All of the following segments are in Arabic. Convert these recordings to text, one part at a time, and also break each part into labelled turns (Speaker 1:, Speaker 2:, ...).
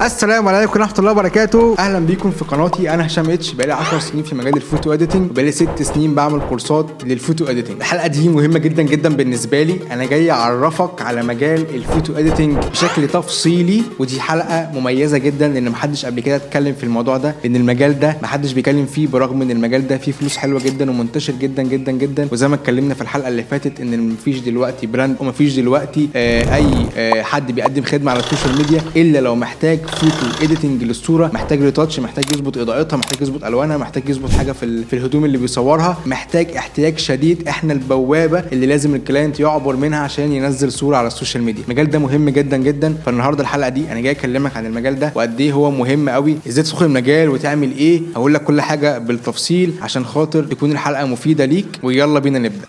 Speaker 1: السلام عليكم ورحمه الله وبركاته. اهلا بيكم في قناتي. انا هشام اتش، بقالي 10 سنين في مجال الفوتو اديتنج، وبقالي 6 سنين بعمل كورسات للفوتو اديتنج. الحلقه دي مهمه جدا جدا بالنسبه لي. انا جاي اعرفك على مجال الفوتو اديتنج بشكل تفصيلي، ودي حلقه مميزه جدا لان محدش قبل كده اتكلم في الموضوع ده، لان المجال ده محدش بيتكلم فيه، برغم ان المجال ده فيه فلوس حلوه جدا ومنتشر جدا جدا جدا. وزي ما اتكلمنا في الحلقه اللي فاتت ان مفيش دلوقتي براند ومفيش دلوقتي اي حد بيقدم خدمه على السوشيال ميديا الا لو محتاج فوتو اديتنج للصوره، محتاج ريتاتش، محتاج يظبط اضاءتها، محتاج يظبط الوانها، محتاج يظبط حاجه في الهدوم اللي بيصورها، محتاج احتياج شديد. احنا البوابه اللي لازم الكلاينت يعبر منها عشان ينزل صوره على السوشيال ميديا. المجال ده مهم جدا جدا. فالنهارده الحلقه دي انا جاي اكلمك عن المجال ده وقد ايه هو مهم قوي، ازاي تدخل المجال وتعمل ايه. هقول لك كل حاجه بالتفصيل عشان خاطر تكون الحلقه مفيده ليك. ويلا بينا نبدا.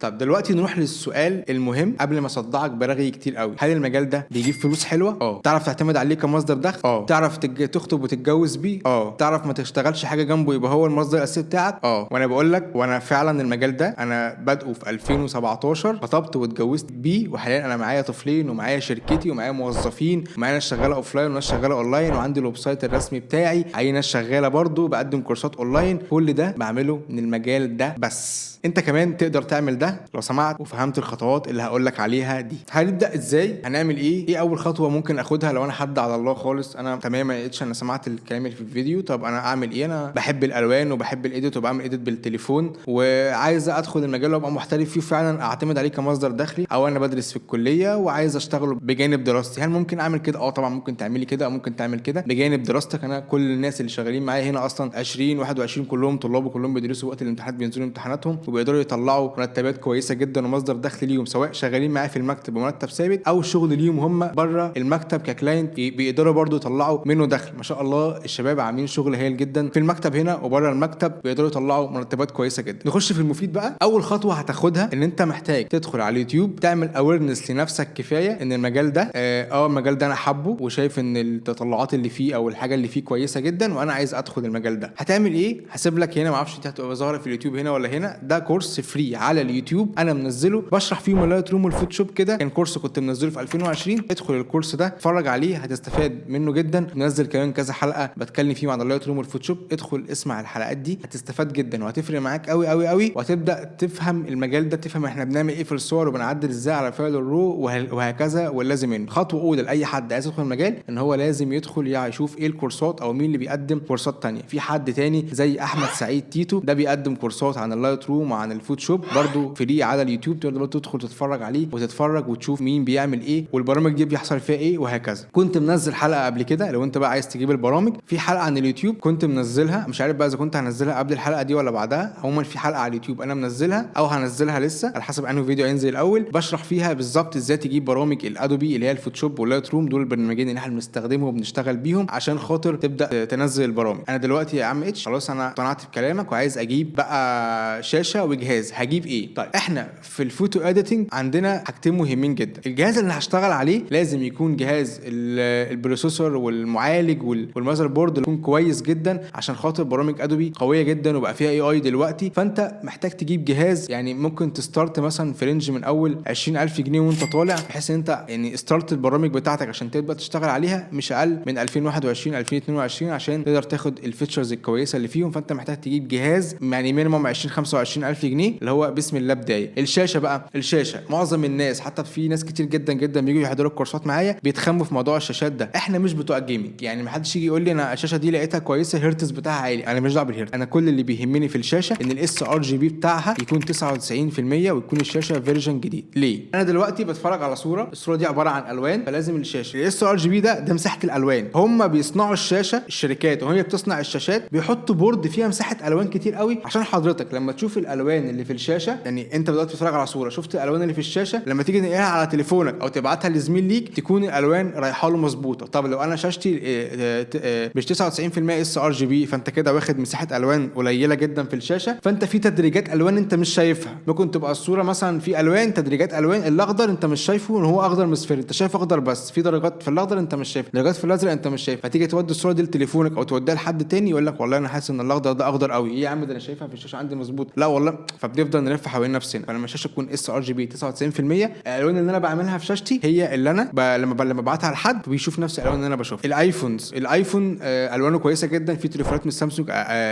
Speaker 1: طب دلوقتي نروح للسؤال المهم قبل ما اصدعك برغي كتير قوي. هل المجال ده بيجيب فلوس حلوه؟ تعرف تعتمد عليه كمصدر دخل؟ تعرف تخطب وتتجوز بيه؟ تعرف ما تشتغلش حاجه جنبه يبقى هو المصدر الاساسي بتاعك؟ وانا بقول لك، وانا فعلا المجال ده انا بادئه في 2017، خطبت واتجوزت بيه، وحاليا انا معايا طفلين ومعايا شركتي ومعايا موظفين ومعايا ناس شغاله اوفلاين وناس شغاله اونلاين، وعندي الويب سايت الرسمي بتاعي، عايز ناس شغاله برضو، بقدم كورسات اونلاين. كل ده بعمله من المجال ده. بس انت كمان تقدر تعمل ده لو سمعت وفهمت الخطوات اللي هقولك عليها دي. هنبدا ازاي؟ هنعمل ايه اول خطوه ممكن اخدها لو انا حد على الله خالص، انا تمام ما لقيتش، انا سمعت الكلام اللي في الفيديو، طب انا اعمل ايه؟ انا بحب الالوان وبحب الايديت وبعمل ايديت بالتليفون وعايز ادخل المجال وابقى محترف فيه فعلا، اعتمد عليه كمصدر دخلي، او انا بدرس في الكليه وعايز اشتغله بجانب دراستي. هل ممكن اعمل كده؟ طبعا ممكن تعملي كده، او ممكن تعمل كده بجانب دراستك. انا كل الناس اللي شغالين معايا هنا اصلا 20 21 كلهم طلاب، وكلهم بيدرسوا وقت الامتحانات، بينزلوا امتحاناتهم وبيقدروا يطلعوا مرتبات كويسه جدا ومصدر دخل ليهم، سواء شغالين معايا في المكتب بمرتب ثابت او شغل ليهم هم بره المكتب ككلاينت بيقدروا برضو يطلعوا منه دخل. ما شاء الله الشباب عاملين شغل هايل جدا في المكتب هنا وبره المكتب، بيقدروا يطلعوا مرتبات كويسه جدا. نخش في المفيد بقى. اول خطوه هتاخدها ان انت محتاج تدخل على اليوتيوب، تعمل اويرنس لنفسك كفايه ان المجال ده المجال ده انا حابه وشايف ان التطلعات اللي فيه او الحاجه اللي فيه كويسه جدا وانا عايز ادخل المجال ده. هتعمل ايه؟ هسيب لك هنا، ما اعرفش انت هتبقى ظاهره في اليوتيوب هنا ولا هنا، ده كورس فري على اليوتيوب انا منزله بشرح فيه اللايت روم والفوتوشوب كده. كان كورس كنت منزله في 2020. ادخل الكورس ده اتفرج عليه، هتستفاد منه جدا. منزل كمان كذا حلقه بتكلم فيه عن اللايت روم والفوتوشوب، ادخل اسمع الحلقات دي، هتستفاد جدا وهتفرق معاك قوي قوي قوي، وهتبدا تفهم المجال ده، تفهم احنا بنعمل ايه في الصور وبنعدل ازاي على فايل الرو وهكذا. واللازم منه خطوه اولى لاي حد عايز يدخل المجال ان هو لازم يدخل يشوف ايه الكورسات او مين اللي بيقدم كورسات تانية. في حد تاني زي احمد سعيد تيتو، ده بيقدم كورسات عن اللايت روم وعن الفوتوشوب برضو فري على اليوتيوب، تقدر تدخل تتفرج عليه وتتفرج وتشوف مين بيعمل ايه والبرامج دي بيحصل فيها ايه وهكذا. كنت منزل حلقه قبل كده، لو انت بقى عايز تجيب البرامج، في حلقه عن اليوتيوب كنت منزلها، مش عارف بقى اذا كنت هنزلها قبل الحلقه دي ولا بعدها. عموما في حلقه على اليوتيوب انا منزلها او هنزلها لسه على حسب انه فيديو ينزل الاول، بشرح فيها بالظبط ازاي تجيب برامج الادوبي اللي هي الفوتوشوب واللايت روم. دول البرنامجين اللي احنا بنستخدمهم وبنشتغل بيهم عشان خاطر تبدا تنزل البرامج. انا دلوقتي يا عم اتش خلاص انا اقتنعت بكلامك وعايز اجيب بقى شاشه وجهاز. هجيب ايه؟ طيب احنا في الفوتو اديتنج عندنا حاجتين مهمين جدا. الجهاز اللي هشتغل عليه لازم يكون جهاز البروسيسور والمعالج والمذر بورد يكون كويس جدا، عشان خاطر برامج ادوبي قويه جدا وبقى فيها اي دلوقتي. فانت محتاج تجيب جهاز يعني ممكن تستارت مثلا في رينج من اول 20,000 جنيه وانت طالع، بحيث ان انت يعني استارت البرامج بتاعتك عشان تبدا تشتغل عليها مش اقل من 2021 2022 عشان تقدر تاخد الفيتشرز الكويسه اللي فيهم. فانت محتاج تجيب جهاز يعني مينيمم 20-25,000 جنيه اللي هو بسم الله بدايه. الشاشه بقى، الشاشه معظم الناس حتى في ناس كتير جدا جدا بييجوا يحضروا الكورسات معايا بيتخموا في موضوع الشاشات ده. احنا مش بتوع الجيمنج، يعني ما حدش يجي يقول لي انا الشاشه دي لقيتها كويسه الهرتز بتاعها عالي، انا مش دعوه بالهرتز. انا كل اللي بيهمني في الشاشه ان الاس ار جي بي بتاعها يكون 99% ويكون الشاشه فيرجن جديد. ليه؟ انا دلوقتي بتفرج على صوره، الصوره دي عباره عن الوان، فلازم الشاشه الاس ار جي بي ده مساحه الالوان. هم بيصنعوا الشاشه، الشركات وهي بتصنع الشاشات بيحطوا بورد فيها مساحه الوان كتير قوي عشان حضرتك لما تشوف الالوان اللي في الشاشه، يعني انت دلوقتي بتتفرج على صوره، شفت الالوان اللي في الشاشه، لما تيجي تنقلها على تليفونك او تبعتها لزميل ليك تكون الالوان رايحه له مظبوطه. طب لو انا شاشتي مش 99% اس ار جي بي، فانت كده واخد مساحه الوان قليله جدا في الشاشه، فانت في تدريجات الوان انت مش شايفها. ممكن تبقى الصوره مثلا في الوان تدريجات الوان، الاخضر انت مش شايفه ان هو اخضر مصفر، انت شايف اخضر بس، في درجات في الاخضر انت مش شايف، درجات في الازرق انت مش شايف. فتيجي تودي الصوره دي لتليفونك او توديها لحد تاني يقول لك والله انا حاسس ان الاخضر ده اخضر قوي. ايه يا عم ده انا شايفها في الشاشه عندي مظبوط، لا والله. فبنفضل نلف حوالين نفسنا. فلما الشاشه تكون اس ار جي بي 99%، الالوان اللي انا بعملها في شاشتي هي اللي انا لما ببعتها لحد بيشوف نفس الالوان اللي انا بشوفها. الايفون الوانه كويسه جدا، في تليفونات من سامسونج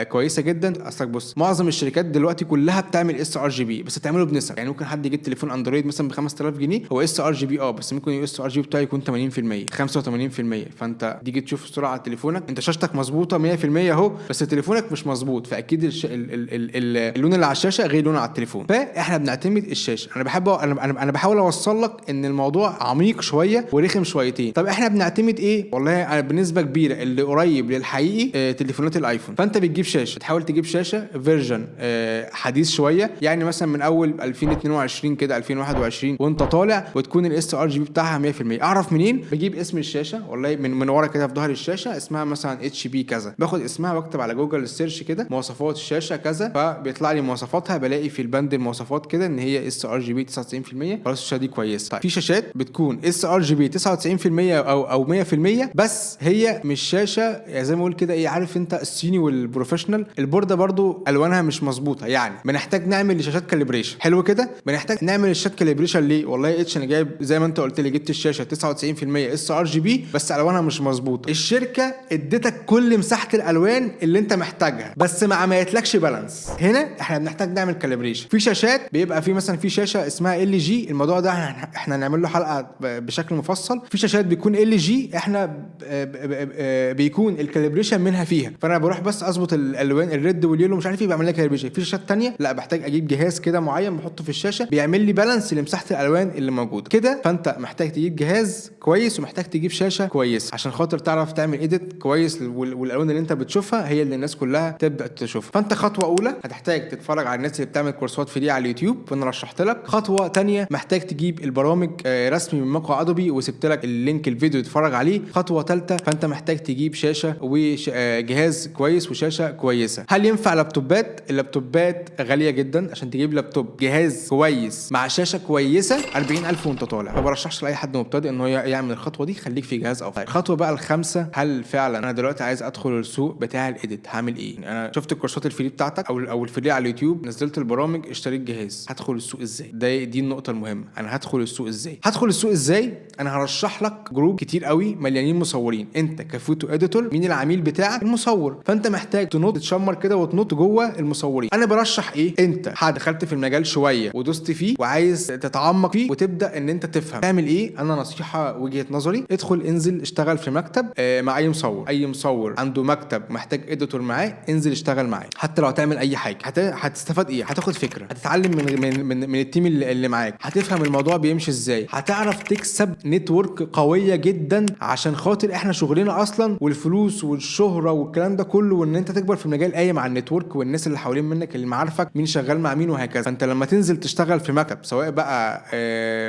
Speaker 1: كويسه جدا. اصلك بص، معظم الشركات دلوقتي كلها بتعمل اس ار جي بي، بس تعمله بنسب. يعني ممكن حد يجيب تليفون اندرويد مثلا ب 5000 جنيه هو اس ار جي بي، بس ممكن الاس ار جي بي بتاعه يكون 80% 85%. فانت تيجي تشوف الصوره على تليفونك، انت شاشتك مظبوطه 100% اهو، بس تليفونك مش مظبوط، فاكيد اللون اللي على الشاشه غير لون على التليفون. فاحنا بنعتمد الشاشه. انا بحاول اوصل لك ان الموضوع عميق شويه ورخم شويتين. طب احنا بنعتمد ايه؟ والله انا بنسبه كبيره اللي قريب للحقيقي تليفونات الايفون. فانت بتجيب شاشه، تحاول تجيب شاشه فيرجن حديث شويه، يعني مثلا من اول 2022 كده 2021 وانت طالع، وتكون الاس ار جي بي بتاعها 100%. اعرف منين؟ بجيب اسم الشاشه، والله من ورا كده في ظهر الشاشه اسمها مثلا اتش بي كذا، باخد اسمها واكتب على جوجل السيرش كده مواصفات الشاشه كذا، فبيطلع لي مواصفاتها، بلاقي في البند المواصفات كده ان هي اس ار جي بي 99%، خلاص الشاشه دي كويسه. طيب في شاشات بتكون اس ار جي بي 99% او 100%، بس هي مش شاشه يعني زي ما اقول كده ايه، عارف انت الصيني والبروفيشنال، البورده برضو الوانها مش مظبوطه. يعني بنحتاج نعمل لشاشات كاليبريشن حلو كده. بنحتاج نعمل الشاشات كاليبريشن ليه؟ والله اتش انا جايب زي ما انت قلت لي، جبت الشاشه 99% اس ار جي بي بس الوانها مش مظبوطه. الشركه اديتك كل مساحه الالوان اللي انت محتاجها بس ما عملتلكش بالانس. هنا احنا بنحتاج نعمل كاليبريشن. في شاشات بيبقى في مثلا في شاشه اسمها ال جي، الموضوع ده احنا هنعمل له حلقه بشكل مفصل. في شاشات بيكون ال جي احنا بيكون الكاليبريشن منها فيها، فانا بروح بس اظبط الالوان الريد واليلو مش عارف ايه، بعمل لها كاليبريشن. في شاشات تانية لا، بحتاج اجيب جهاز كده معين بحطه في الشاشه بيعمل لي بالانس لمساحه الالوان اللي موجوده كده. فانت محتاج تجيب جهاز كويس ومحتاج تجيب شاشه كويس عشان خاطر تعرف تعمل ايديت كويس، والالوان اللي انت بتشوفها هي اللي الناس كلها تبدا تشوفها. فانت خطوه اولى هتحتاج تتفرج على الناس اللي بتعمل كورسات فري على اليوتيوب، فانا رشحت لك. خطوه تانية محتاج تجيب البرامج رسمي من موقع ادوبي، وسبت لك اللينك الفيديو تتفرج عليه. خطوه ثالثه فانت محتاج تجيب شاشه وجهاز كويس وشاشه كويسه. هل ينفع لابتوبات؟ اللابتوبات غاليه جدا، عشان تجيب لابتوب جهاز كويس مع شاشه كويسه 40000 وانت طالع. ما برشحش لاي حد مبتدئ ان هو يعمل الخطوه دي، خليك في جهاز افضل. الخطوه بقى الخامسه، هل فعلا انا دلوقتي عايز ادخل السوق بتاع الايديت هعمل ايه؟ انا شفت الكورسات الفري بتاعتك او الفري على اليوتيوب، نزلت البرامج، اشتريت جهاز، هدخل السوق ازاي؟ دي النقطه المهمه. انا هدخل السوق ازاي؟ انا هرشح لك جروب كتير قوي مليانين مصورين. انت كفوتو اديتور مين العميل بتاعك؟ المصور. فانت محتاج تنط تشمر كده وتنط جوه المصورين. انا برشح ايه؟ انت حد دخلت في المجال شويه ودوست فيه وعايز تتعمق فيه وتبدا ان انت تفهم تعمل ايه، انا نصيحه وجهه نظري، ادخل انزل اشتغل في مكتب مع اي مصور عنده مكتب محتاج اديتور معاه، انزل اشتغل معاه. حتى لو هتعمل اي حاجه هتستفاد ايه؟ هتاخد فكره، هتتعلم من التيم اللي معاك، هتفهم الموضوع بيمشي ازاي، هتعرف تكسب نتورك قويه جدا. عشان خاطر احنا شغلنا اصلا والفلوس والشهره والكلام ده كله، وان انت تكبر في المجال قايم على النتورك والناس اللي حوالين منك اللي معارفك مين شغال مع مين وهكذا. فانت لما تنزل تشتغل في مكتب سواء بقى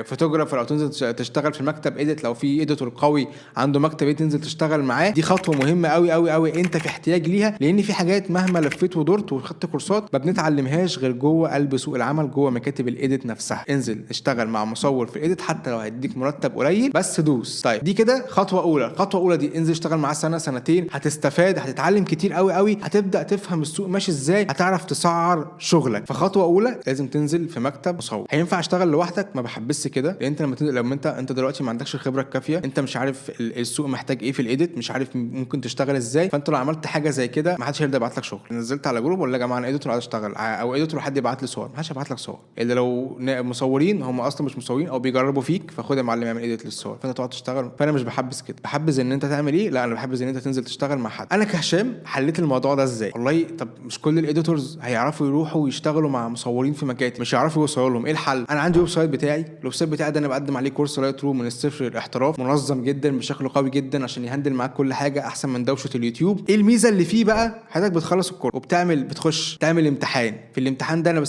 Speaker 1: فوتوغرافر او تنزل تشتغل في مكتب ايديت، لو في اديتور قوي عنده مكتب تنزل تشتغل معاه، دي خطوه مهمه قوي قوي قوي انت في احتياج ليها. لان في حاجات مهما لفيت ودورت وخدت كورسات ما بنتعلمهاش غير جوه قلب سوق العمل، جوه مكاتب الايديت نفسها. انزل اشتغل مع مصور في الايديت حتى لو هيديك مرتب قليل، بس دوس. طيب دي كده خطوه اولى. الخطوه الاولى دي انزل اشتغل معاه سنه سنتين، هتستفاد، هتتعلم كتير قوي قوي، هتبدا تفهم السوق ماشي ازاي، هتعرف تسعر شغلك. فخطوه اولى لازم تنزل في مكتب مصور. هينفع اشتغل لوحدك؟ ما بحبسش كده، لان انت لما انت دلوقتي ما عندكش الخبره الكافيه، انت مش عارف السوق محتاج ايه في الايديت، مش عارف ممكن تشتغل ازاي. فانت لو عملت حاجه زي كده ما حدش هيرضى يبعت لك شغل. نزلت على جروب ولا يا جماعه انا اديتور عايز اشتغل، او اديتور حد يبعت لي صور، ما حدش هيبعت لك صور الا لو مصورين هم اصلا مش مصورين او بيجربوا فيك، فخد يا معلم اعمل اديت للصور، فانت تقعد تشتغل. فانا مش بحبس كده، بحبس ان انت تعمل ايه؟ لا انا بحبس ان انت تنزل تشتغل مع حد. انا كهشام حليت الموضوع ده ازاي؟ والله طب مش كل الاديتورز هيعرفوا يروحوا ويشتغلوا مع مصورين في مكاتب، مش هيعرفوا يوصلوا لهم. ايه الحل؟ انا عندي ويب سايت بتاعي، الويب سايت بتاعي ده انا بقدم عليه كورس لايت روم من الصفر للاحتراف، منظم جدا بشكل قوي جدا عشان يهندل معاك كل حاجه احسن من دوشه اليوتيوب. ايه الميزه اللي فيه بقى؟ حضرتك بتخلص الكورس وبتخش تعمل امتحان. في الامتحان ده انا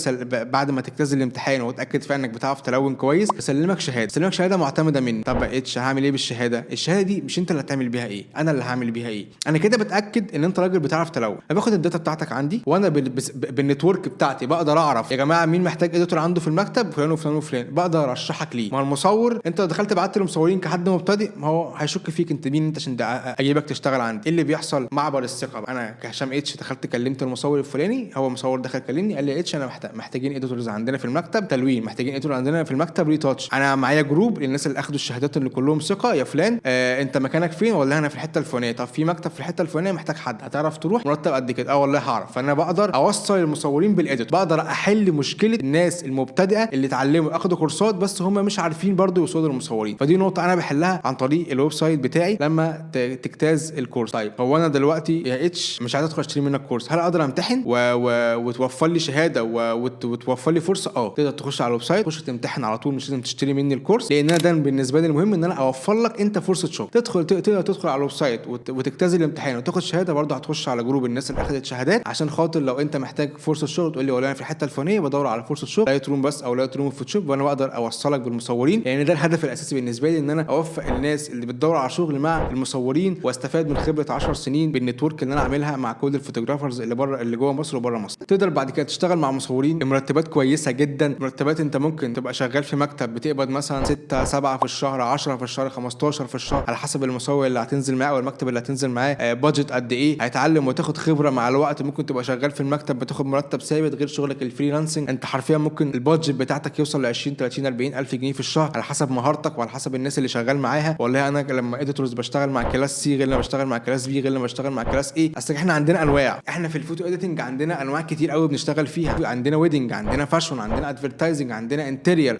Speaker 1: بعد ما تجتاز الامتحان وتاكد فيها انك بتعرف تلون كويس بسلمك شهاده معتمده مني. طب اتش هعمل ايه بالشهاده؟ الشهاده دي مش انت اللي هتعمل بيها ايه، انا اللي هعمل بيها ايه. انا كده بتاكد ان انت راجل بتعرف تلون. انا باخد الداتا بتاعتك عندي وانا بالنتورك بتاعتي بقدر اعرف يا جماعه مين محتاج اديتور عنده في المكتب، فلان وفلان وفلان، بقدر ارشحك ليه. مع المصور انت لو دخلت بعت للمصورين كحد مبتدئ ما هو هيشك فيك انت مين انت عشان اجيبك تشتغل عندي. ايه اللي بيحصل؟ معبر الثقه. انا كهشام اتش دخلت كلمت المصور الفلاني، هو مصور دخل كلمني قال لي اتش انا محتاجين اديتورز عندنا في المكتب تلوين، محتاجين اديتور عندنا في المكتب ريتاتش. انا معايا جروب للناس اللي اخدوا الشهادات اللي كلهم ثقه. يا فلان انت مكانك فين؟ والله انا في الحته الفلانيه. طب في مكتب في الحته الفلانيه محتاج حد، هتعرف تروح؟ مرتب قد كده. والله هعرف. فانا بقدر اوصل المصورين بالاديت، بقدر احل مشكله الناس المبتدئه اللي اتعلموا اخدوا كورسات بس هم مش عارفين برضو يوصلوا للمصورين. فدي نقطه انا بحلها عن طريق الويب سايت بتاعي لما تجتاز الكورس. طيب هو انا دلوقتي يا اتش مش عايز ادخل اشتري منك كورس، هل اقدر امتحن وتوفر لي شهاده وتوفر لي فرصه؟ تقدر تخش على الويب سايت تخش تمتحن على طول، مش لازم تشتري مني الكورس، لان انا ده بالنسبه لي المهم ان انا اوفر لك انت فرصه شغل. تقدر تدخل على الويب سايت وتجتاز الامتحان وتاخد شهاده. برضه هتخش على جروب الناس اللي اخذت شهادات عشان خاطر لو انت محتاج فرصه شغل تقول لي والله انا في الحته الفلانيه بدور على فرصه شغل لايت روم بس او لايت روم فوتوشوب، وانا بقدر اوصلك بالمصورين، لان يعني ده الهدف الاساسي بالنسبه لي، ان انا اوفق الناس اللي بتدور على شغل مع المصورين واستفاد من خبره 10 سنين بالنتورك اللي انا عاملها مع كل الفوتوغرافرز اللي بره اللي جوه مصر وبره مصر. تقدر بعد كده تشتغل مع مصورين بمرتبات كويسه جدا. مرتبات انت ممكن تبقى شغال في مكتب بتقبض مثلا 6 7 في الشهر، 10 في الشهر، 15 في الشهر، على حسب المصور اللي هتنزل معاه او المكتب اللي هتنزل معاه بادجت قد ايه. هيتعلم وتاخد خبره مع الوقت. ممكن تبقى شغال في المكتب بتاخد مرتب ثابت غير شغلك الفريلانسنج. انت حرفيا ممكن البادجت بتاعتك يوصل ل 20 30 40 الف جنيه في الشهر على حسب مهارتك وعلى حسب الناس اللي شغال معاها. والله انا لما اديتورز بشتغل مع كلاس سي غير لما بشتغل مع كلاس بي غير لما بشتغل مع كلاس ايه. اصل احنا عندنا انواع، احنا في الفوتو اديتنج عندنا انواع كتير قوي بنشتغل فيها. عندنا ويدنج، عندنا فاشون، عندنا ادفرتايزنج، عندنا انتيريور،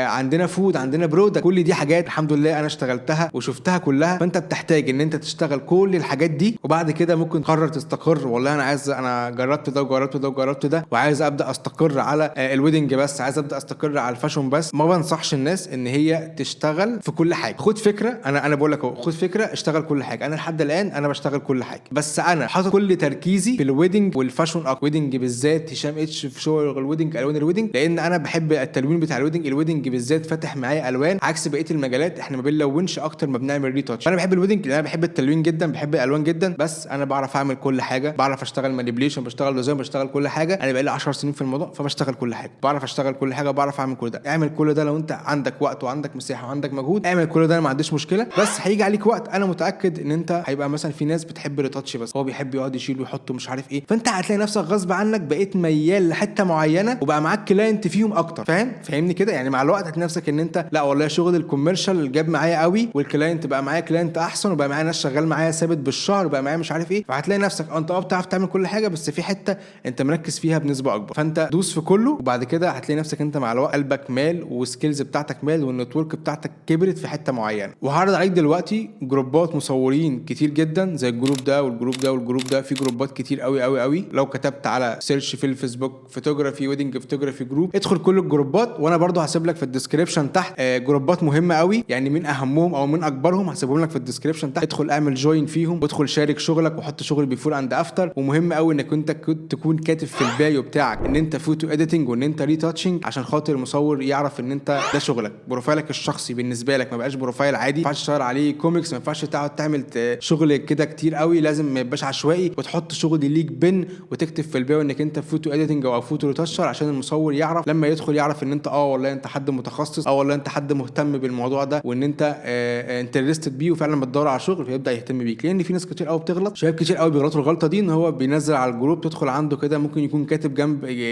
Speaker 1: عندنا فود، عندنا برودكت. كل دي حاجات الحمد لله انا اشتغلتها وشفتها كلها. فانت بتحتاج ان انت تشتغل كل الحاجات دي وبعد كده ممكن تقرر تستقر. والله انا جربت ده وجربت ده وجربت ده وعايز ابدا استقر على الويدنج بس، عايز ابدا استقر على الفاشون بس. ما بنصحش الناس ان هي تشتغل في كل حاجه. خد فكره، انا بقول لك خد فكره اشتغل كل حاجه. انا لحد الان انا بشتغل كل حاجه، بس انا حاطط كل تركيزي في الويدنج والفاشون. ويدنج بالذات هشام اتش في شغل الويدنج، الوان الويدنج، لان انا بحب التلوين بتاع الويدنج. الويدنج بالذات فاتح معايا الوان عكس بقيه المجالات، احنا ما بنلونش اكتر ما بنعمل ريتاتش. انا بحب الويدنج لان انا بحب التلوين جدا، بحب الالوان جدا، بس انا بعرف اعمل كل حاجه. بعرف اشتغل مانيبيوليشن، بشتغل ديزاين، بشتغل كل حاجه. انا بقالي 10 سنين في الموضوع فبشتغل كل حاجه، بعرف اشتغل كل حاجه وبعرف اعمل كل ده. اعمل كل ده لو انت عندك وقت وعندك مساحه وعندك مجهود، اعمل كل ده، انا ما عنديش مشكله. بس هيجي عليك وقت انا متاكد ان انت هيبقى مثلا في ناس بتحب ريتاتش بس، هو بيحب يقعد يشيل ويحط مش عارف ايه، فانت هتلاقي نفسك غصب عنك بقيت ميال لحته معينه وبقى معاك كلاينت فيهم اكتر. فاهمني كده؟ يعني مع الوقت هتلاقي نفسك ان انت لا والله شغل الكوميرشال جاب معايا قوي والكلاينت بقى معايا كلاينت احسن وبقى معايا ناس شغال معايا ثابت بالشهر وبقى معايا مش عارف ايه. فهتلاقي نفسك انت بتعرف تعمل كل حاجه بس في حته انت مركز فيها بنسبه اكبر، فانت دوس في كله وبعد كده هتلاقي نفسك انت مع الوقت قلبك مال والسكيلز بتاعتك مال والنتورك بتاعتك كبرت في حته معينه. وهعرض عليك دلوقتي جروبات مصورين كتير جدا زي الجروب ده والجروب ده والجروب ده. في جروبات كتير قوي قوي قوي، لو كتبت على سيرش في الفيسبوك فوتوغرافي ويدنج فوتوغرافي جروب ادخل كل الجروبات، وانا برضو هسيب لك في الديسكريبشن تحت جروبات مهمه قوي، يعني من اهمهم او من اكبرهم هسيبهم لك في الديسكريبشن تحت. ادخل اعمل جوين فيهم وادخل شارك شغلك وحط شغل بيفور اند افتر. ومهم قوي انك انت تكون كاتب في البايو بتاعك ان انت فوتو اديتنج وان انت ريتاتشنج عشان خاطر المصور يعرف ان انت ده شغلك. بروفايلك الشخصي بالنسبه لك ما بقاش بروفايل عادي، ما ينفعش تشتغل عليه كوميكس، ما ينفعش تقعد تعمل شغل كده كتير قوي، لازم ما يبقاش عشوائي وتحط شغل ليك بن وتكتب في البايو انك انت فوتو اديتنج او فوتو ريتاتشر عشان المصور يعرف لما يدخل يعرف ان انت والله انت حد متخصص، والله انت حد مهتم بالموضوع ده وان انت انترستد بيه وفعلا بتدور على شغل فيبدا يهتم بيك. لان في ناس كتير قوي بتغلط، شباب كتير قوي بيغلطوا الغلطه دي، ان هو بينزل على الجروب تدخل عنده كده ممكن يكون كاتب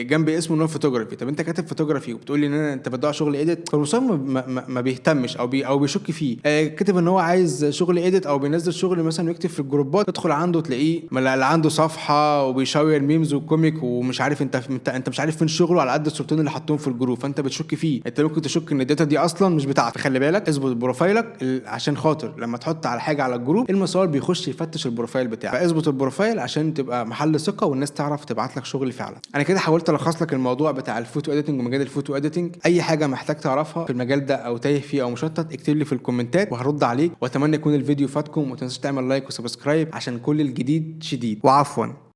Speaker 1: جنب اسمه ان هو فوتوغرافي. طب انت كاتب فوتوغرافي وبتقول لي ان انت بتدور شغل ايديت، فالمصور ما بيهتمش او بيشك فيه. كاتب ان هو عايز شغل ايديت او بينزل شغل مثلا يكتب في الجروبات، تدخل عنده تلاقيه اللي عنده صفحه وبيشاور ميمز وكوميك ومش عارف انت مش عارف فين شغله على قد الصورتين اللي حطهم في الجروب، فانت بتشك فيه. انت ممكن تشك ان الداتا دي اصلا مش بتاعتك. خلي بالك اظبط بروفايلك عشان خاطر لما تحط على حاجه على الجروب المصور بيخش يفتش البروفايل بتاعك، فاظبط البروفايل عشان تبقى محل ثقه والناس تعرف تبعت لك شغل فعلا. انا كده حاولت الخص لك الموضوع بتاع الفوتو اديتنج ومجال الفوتو اديتنج. اي حاجه محتاج تعرفها في المجال ده او تايه فيه او مشتت اكتب لي في الكومنتات وهرد عليك، واتمنى يكون الفيديو فاتكم، وما تنساش تعمل لايك وسبسكرايب عشان كل الجديد شديد. وعفوا.